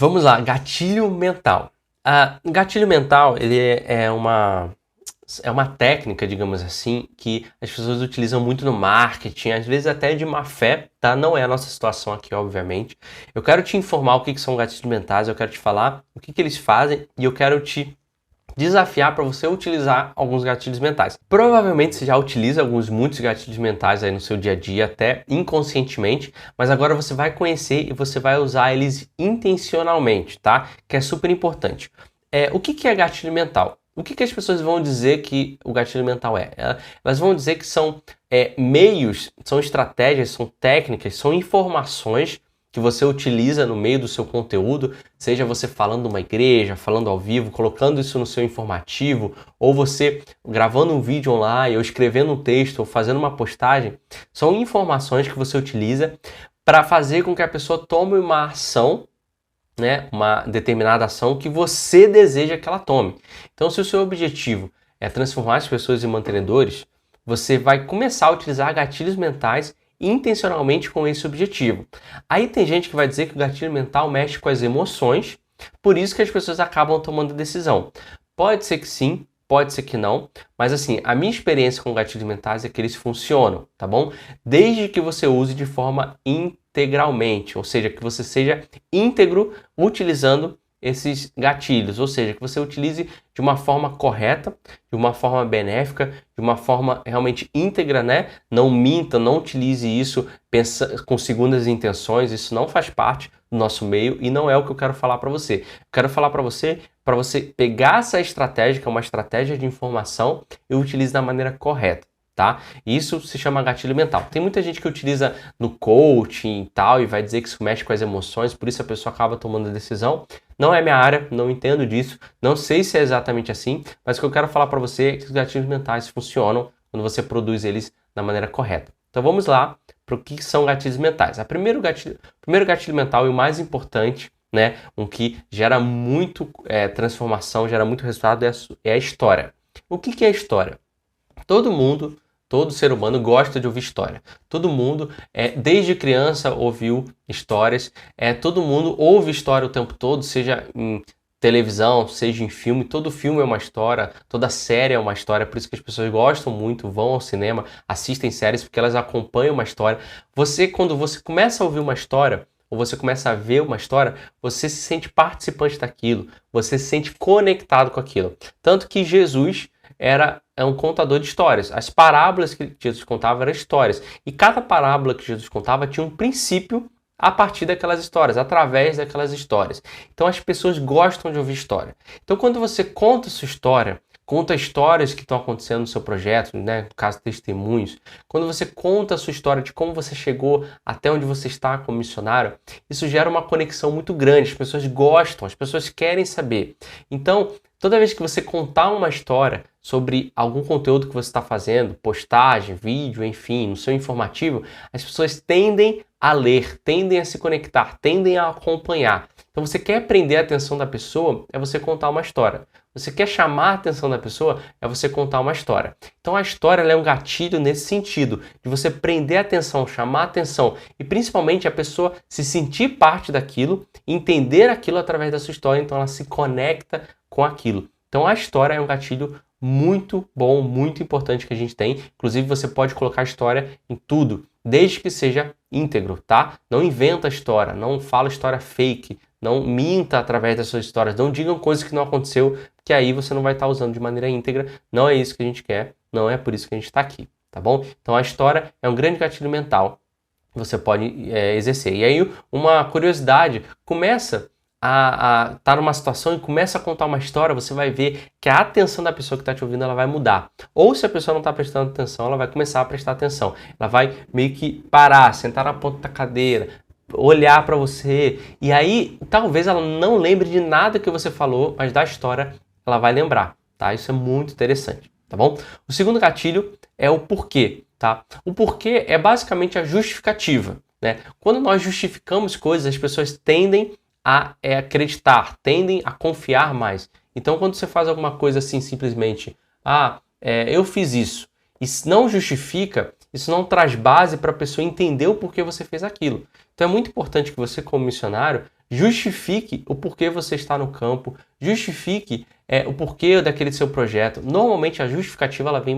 Vamos lá, gatilho mental. Gatilho mental, ele é uma técnica, digamos assim, que as pessoas utilizam muito no marketing, às vezes até de má fé, tá? Não é a nossa situação aqui, obviamente. Eu quero te informar o que são gatilhos mentais, eu quero te falar o que eles fazem e eu quero te desafiar para você utilizar alguns gatilhos mentais. Provavelmente você já utiliza muitos gatilhos mentais aí no seu dia a dia, até inconscientemente, mas agora você vai conhecer e você vai usar eles intencionalmente, tá? Que é super importante. O que é gatilho mental? O que as pessoas vão dizer que o gatilho mental é? Elas vão dizer que são meios, são estratégias, são técnicas, são informações que você utiliza no meio do seu conteúdo, seja você falando numa igreja, falando ao vivo, colocando isso no seu informativo, ou você gravando um vídeo online, ou escrevendo um texto, ou fazendo uma postagem, são informações que você utiliza para fazer com que a pessoa tome uma ação, né, uma determinada ação que você deseja que ela tome. Então, se o seu objetivo é transformar as pessoas em mantenedores, você vai começar a utilizar gatilhos mentais intencionalmente com esse objetivo. Aí tem gente que vai dizer que o gatilho mental mexe com as emoções, por isso que as pessoas acabam tomando decisão. Pode ser que sim, pode ser que não, mas assim, a minha experiência com gatilhos mentais é que eles funcionam, tá bom? Desde que você use de forma integralmente, ou seja, que você seja íntegro utilizando esses gatilhos, ou seja, que você utilize de uma forma correta, de uma forma benéfica, de uma forma realmente íntegra, né? Não minta, não utilize isso com segundas intenções, isso não faz parte do nosso meio e não é o que eu quero falar para você. Eu quero falar para você pegar essa estratégia, que é uma estratégia de informação, e utilize da maneira correta. Tá? Isso se chama gatilho mental. Tem muita gente que utiliza no coaching e tal e vai dizer que isso mexe com as emoções, por isso a pessoa acaba tomando a decisão. Não é minha área, não entendo disso, não sei se é exatamente assim, mas o que eu quero falar para você é que os gatilhos mentais funcionam quando você produz eles da maneira correta. Então vamos lá para o que são gatilhos mentais. O primeiro gatilho mental e o mais importante, né, um que gera muito transformação, gera muito resultado é a história. O que é a história? Todo ser humano gosta de ouvir história. Todo mundo, desde criança, ouviu histórias. Todo mundo ouve história o tempo todo, seja em televisão, seja em filme. Todo filme é uma história, toda série é uma história. Por isso que as pessoas gostam muito, vão ao cinema, assistem séries, porque elas acompanham uma história. Quando você começa a ouvir uma história, ou você começa a ver uma história, você se sente participante daquilo. Você se sente conectado com aquilo. Tanto que Jesus é um contador de histórias. As parábolas que Jesus contava eram histórias. E cada parábola que Jesus contava tinha um princípio a partir daquelas histórias, através daquelas histórias. Então as pessoas gostam de ouvir história. Então quando você conta sua história, conta histórias que estão acontecendo no seu projeto, né? No caso, testemunhos. Quando você conta a sua história de como você chegou até onde você está como missionário, isso gera uma conexão muito grande. As pessoas gostam, as pessoas querem saber. Então, toda vez que você contar uma história sobre algum conteúdo que você está fazendo, postagem, vídeo, enfim, no seu informativo, as pessoas tendem a ler, tendem a se conectar, tendem a acompanhar. Então você quer prender a atenção da pessoa, é você contar uma história. Você quer chamar a atenção da pessoa, é você contar uma história. Então a história ela é um gatilho nesse sentido, de você prender a atenção, chamar a atenção e principalmente a pessoa se sentir parte daquilo, entender aquilo através da sua história, então ela se conecta com aquilo. Então a história é um gatilho muito bom, muito importante que a gente tem. Inclusive você pode colocar história em tudo, desde que seja íntegro, tá? Não inventa história, não fala história fake, não minta através das suas histórias, não digam coisas que não aconteceu, que aí você não vai estar usando de maneira íntegra. Não é isso que a gente quer, não é por isso que a gente está aqui, tá bom? Então a história é um grande gatilho mental que você pode exercer. E aí uma curiosidade, começa a estar numa situação e começa a contar uma história, você vai ver que a atenção da pessoa que está te ouvindo ela vai mudar. Ou se a pessoa não está prestando atenção, ela vai começar a prestar atenção. Ela vai meio que parar, sentar na ponta da cadeira, olhar para você. E aí, talvez ela não lembre de nada que você falou, mas da história ela vai lembrar, tá? Isso é muito interessante, tá bom? O segundo gatilho é o porquê, tá? O porquê é basicamente a justificativa, né? Quando nós justificamos coisas, as pessoas tendem a acreditar, tendem a confiar mais. Então, quando você faz alguma coisa assim, simplesmente, eu fiz isso, e não justifica, isso não traz base para a pessoa entender o porquê você fez aquilo. Então, é muito importante que você, como missionário, justifique o porquê você está no campo, justifique o porquê daquele seu projeto. Normalmente a justificativa ela vem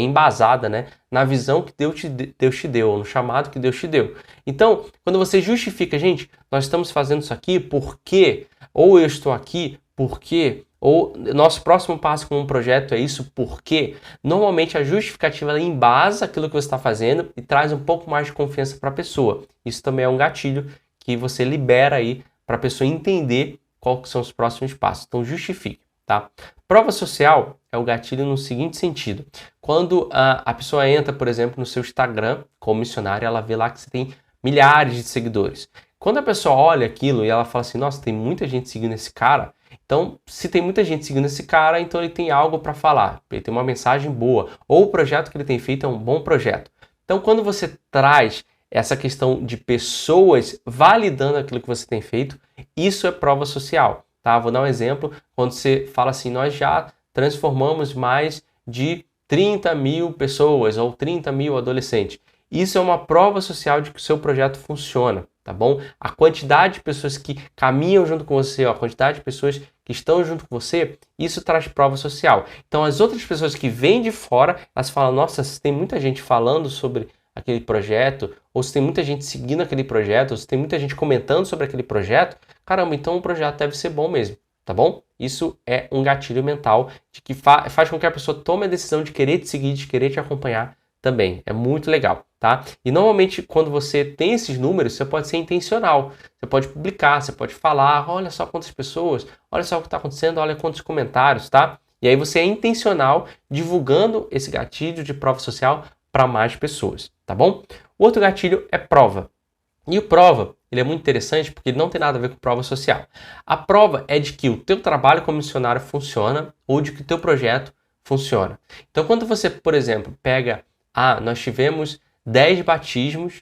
embasada, né, na visão que Deus te deu, ou no chamado que Deus te deu. Então, quando você justifica, gente, nós estamos fazendo isso aqui porque, ou eu estou aqui porque, ou nosso próximo passo com um projeto é isso porque, normalmente a justificativa ela embasa aquilo que você está fazendo e traz um pouco mais de confiança para a pessoa. Isso também é um gatilho que você libera aí para a pessoa entender quais são os próximos passos. Então, justifique, tá? Prova social é o gatilho no seguinte sentido. Quando a pessoa entra, por exemplo, no seu Instagram como missionária, ela vê lá que você tem milhares de seguidores. Quando a pessoa olha aquilo e ela fala assim, nossa, tem muita gente seguindo esse cara, então, se tem muita gente seguindo esse cara, então ele tem algo para falar, ele tem uma mensagem boa, ou o projeto que ele tem feito é um bom projeto. Então, quando você traz essa questão de pessoas validando aquilo que você tem feito, isso é prova social, tá? Vou dar um exemplo, quando você fala assim, nós já transformamos mais de 30 mil pessoas ou 30 mil adolescentes. Isso é uma prova social de que o seu projeto funciona, tá bom? A quantidade de pessoas que caminham junto com você, a quantidade de pessoas que estão junto com você, isso traz prova social. Então, as outras pessoas que vêm de fora, elas falam, nossa, se tem muita gente falando sobre aquele projeto, ou se tem muita gente seguindo aquele projeto, ou se tem muita gente comentando sobre aquele projeto, caramba, então o projeto deve ser bom mesmo, tá bom? Isso é um gatilho mental de que faz com que a pessoa tome a decisão de querer te seguir, de querer te acompanhar também. É muito legal, tá? E normalmente quando você tem esses números, você pode ser intencional. Você pode publicar, você pode falar, olha só quantas pessoas, olha só o que está acontecendo, olha quantos comentários, tá? E aí você é intencional divulgando esse gatilho de prova social para mais pessoas, tá bom? O outro gatilho é prova. E o prova, ele é muito interessante porque ele não tem nada a ver com prova social. A prova é de que o teu trabalho como missionário funciona ou de que o teu projeto funciona. Então, quando você, por exemplo, pega, nós tivemos 10 batismos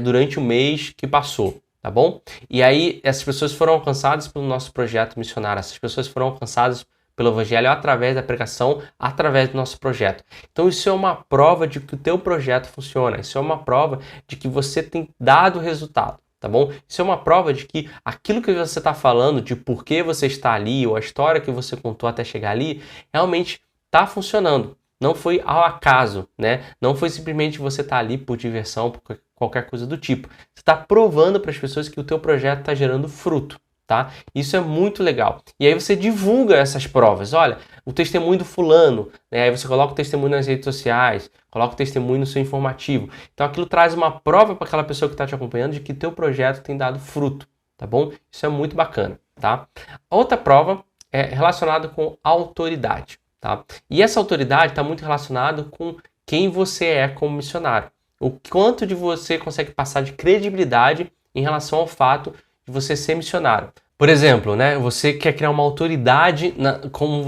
durante o mês que passou, tá bom? E aí, essas pessoas foram alcançadas pelo nosso projeto missionário, essas pessoas foram alcançadas pelo Evangelho através da pregação, através do nosso projeto. Então isso é uma prova de que o teu projeto funciona, isso é uma prova de que você tem dado resultado, tá bom? Isso é uma prova de que aquilo que você está falando, de por que você está ali, ou a história que você contou até chegar ali, realmente está funcionando. Não foi ao acaso, né? Não foi simplesmente você estar ali por diversão, por qualquer coisa do tipo. Você está provando para as pessoas que o teu projeto está gerando fruto. Tá? Isso é muito legal. E aí você divulga essas provas. Olha, o testemunho do fulano, né? Aí você coloca o testemunho nas redes sociais, coloca o testemunho no seu informativo. Então aquilo traz uma prova para aquela pessoa que está te acompanhando de que teu projeto tem dado fruto, tá bom? Isso é muito bacana, tá? A outra prova é relacionada com autoridade, tá? E essa autoridade está muito relacionada com quem você é como missionário. O quanto de você consegue passar de credibilidade em relação ao fato de você ser missionário. Por exemplo, né, você quer criar uma autoridade como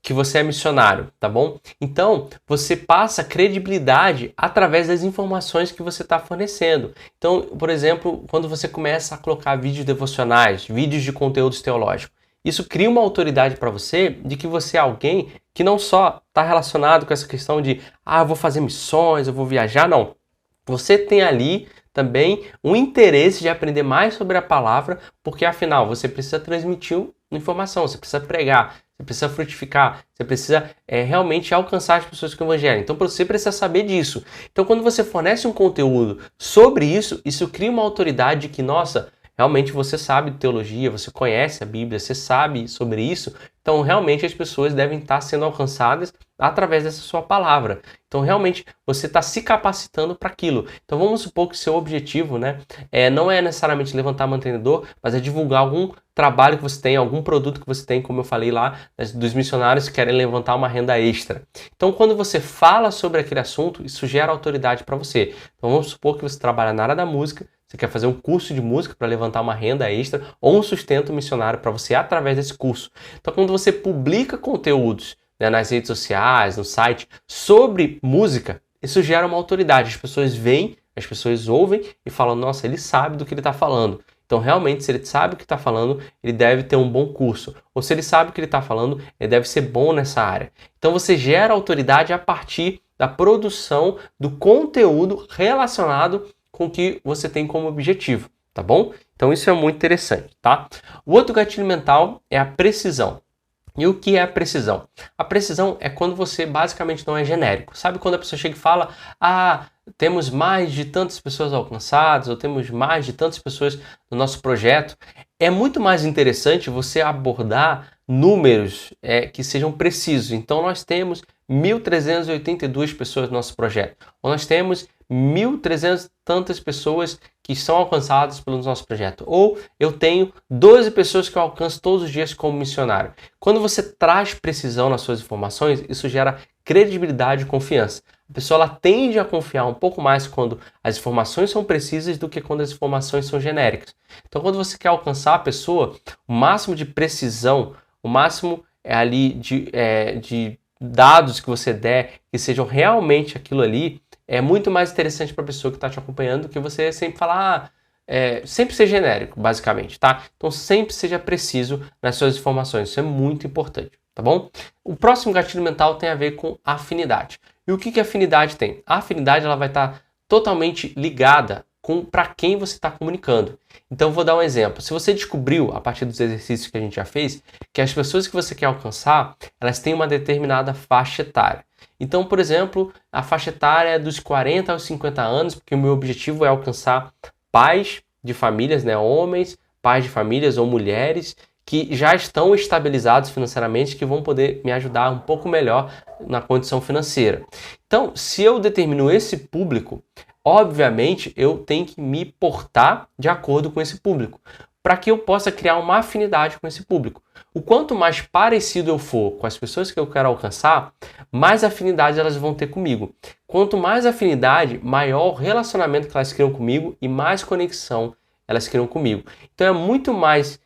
que você é missionário, tá bom? Então, você passa credibilidade através das informações que você está fornecendo. Então, por exemplo, quando você começa a colocar vídeos devocionais, vídeos de conteúdos teológicos, isso cria uma autoridade para você de que você é alguém que não só está relacionado com essa questão de eu vou fazer missões, eu vou viajar, não. Você tem ali também um interesse de aprender mais sobre a palavra, porque afinal você precisa transmitir informação, você precisa pregar, você precisa frutificar, você precisa realmente alcançar as pessoas com o evangelho. Então você precisa saber disso. Então quando você fornece um conteúdo sobre isso, isso cria uma autoridade que, nossa, realmente você sabe de teologia, você conhece a Bíblia, você sabe sobre isso. Então realmente as pessoas devem estar sendo alcançadas através dessa sua palavra. Então realmente você está se capacitando para aquilo. Então vamos supor que seu objetivo, né, não é necessariamente levantar mantenedor, mas é divulgar algum trabalho que você tem, algum produto que você tem, como eu falei lá, dos missionários que querem levantar uma renda extra. Então quando você fala sobre aquele assunto, isso gera autoridade para você. Então vamos supor que você trabalha na área da música, você quer fazer um curso de música para levantar uma renda extra ou um sustento missionário para você através desse curso. Então quando você publica conteúdos, né, nas redes sociais, no site, sobre música, isso gera uma autoridade. As pessoas veem, as pessoas ouvem e falam, nossa, ele sabe do que ele está falando. Então, realmente, se ele sabe o que está falando, ele deve ter um bom curso. Ou se ele sabe o que ele está falando, ele deve ser bom nessa área. Então, você gera autoridade a partir da produção do conteúdo relacionado com o que você tem como objetivo. tá bom? Então isso é muito interessante, tá? O outro gatilho mental é a precisão. E o que é a precisão? A precisão é quando você basicamente não é genérico. Sabe quando a pessoa chega e fala: ah, temos mais de tantas pessoas alcançadas, ou temos mais de tantas pessoas no nosso projeto. É muito mais interessante você abordar números que sejam precisos. Então nós temos 1.382 pessoas no nosso projeto. Ou nós temos 1.300 tantas pessoas que são alcançadas pelo nosso projeto. Ou eu tenho 12 pessoas que eu alcanço todos os dias como missionário. Quando você traz precisão nas suas informações, isso gera credibilidade e confiança. A pessoa ela tende a confiar um pouco mais quando as informações são precisas do que quando as informações são genéricas. Então, quando você quer alcançar a pessoa, o máximo de precisão, o máximo ali de dados que você der, que sejam realmente aquilo ali, é muito mais interessante para a pessoa que está te acompanhando do que você sempre falar, sempre ser genérico, basicamente, tá? Então, sempre seja preciso nas suas informações, isso é muito importante, tá bom? O próximo gatilho mental tem a ver com afinidade. E o que a afinidade tem? A afinidade ela vai estar totalmente ligada com para quem você está comunicando. Então, vou dar um exemplo. Se você descobriu, a partir dos exercícios que a gente já fez, que as pessoas que você quer alcançar, elas têm uma determinada faixa etária. Então, por exemplo, a faixa etária é dos 40 aos 50 anos, porque o meu objetivo é alcançar pais de famílias, né, homens, pais de famílias ou mulheres que já estão estabilizados financeiramente, que vão poder me ajudar um pouco melhor na condição financeira. Então, se eu determino esse público, obviamente eu tenho que me portar de acordo com esse público, para que eu possa criar uma afinidade com esse público. O quanto mais parecido eu for com as pessoas que eu quero alcançar, mais afinidade elas vão ter comigo. Quanto mais afinidade, maior o relacionamento que elas criam comigo e mais conexão elas criam comigo. Então é muito mais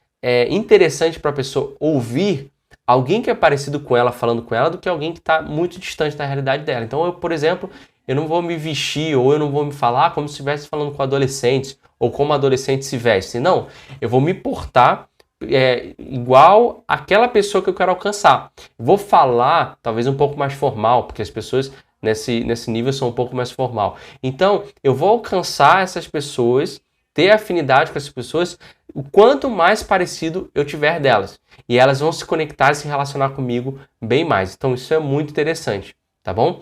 interessante para a pessoa ouvir alguém que é parecido com ela falando com ela do que alguém que está muito distante da realidade dela. Então eu, por exemplo, eu não vou me vestir ou eu não vou me falar como se estivesse falando com adolescentes ou como adolescentes se vestem. Não, eu vou me portar igual aquela pessoa que eu quero alcançar. Vou falar talvez um pouco mais formal, porque as pessoas nesse nível são um pouco mais formal. Então, eu vou alcançar essas pessoas, ter afinidade com essas pessoas, o quanto mais parecido eu tiver delas. E elas vão se conectar e se relacionar comigo bem mais. Então, isso é muito interessante, tá bom?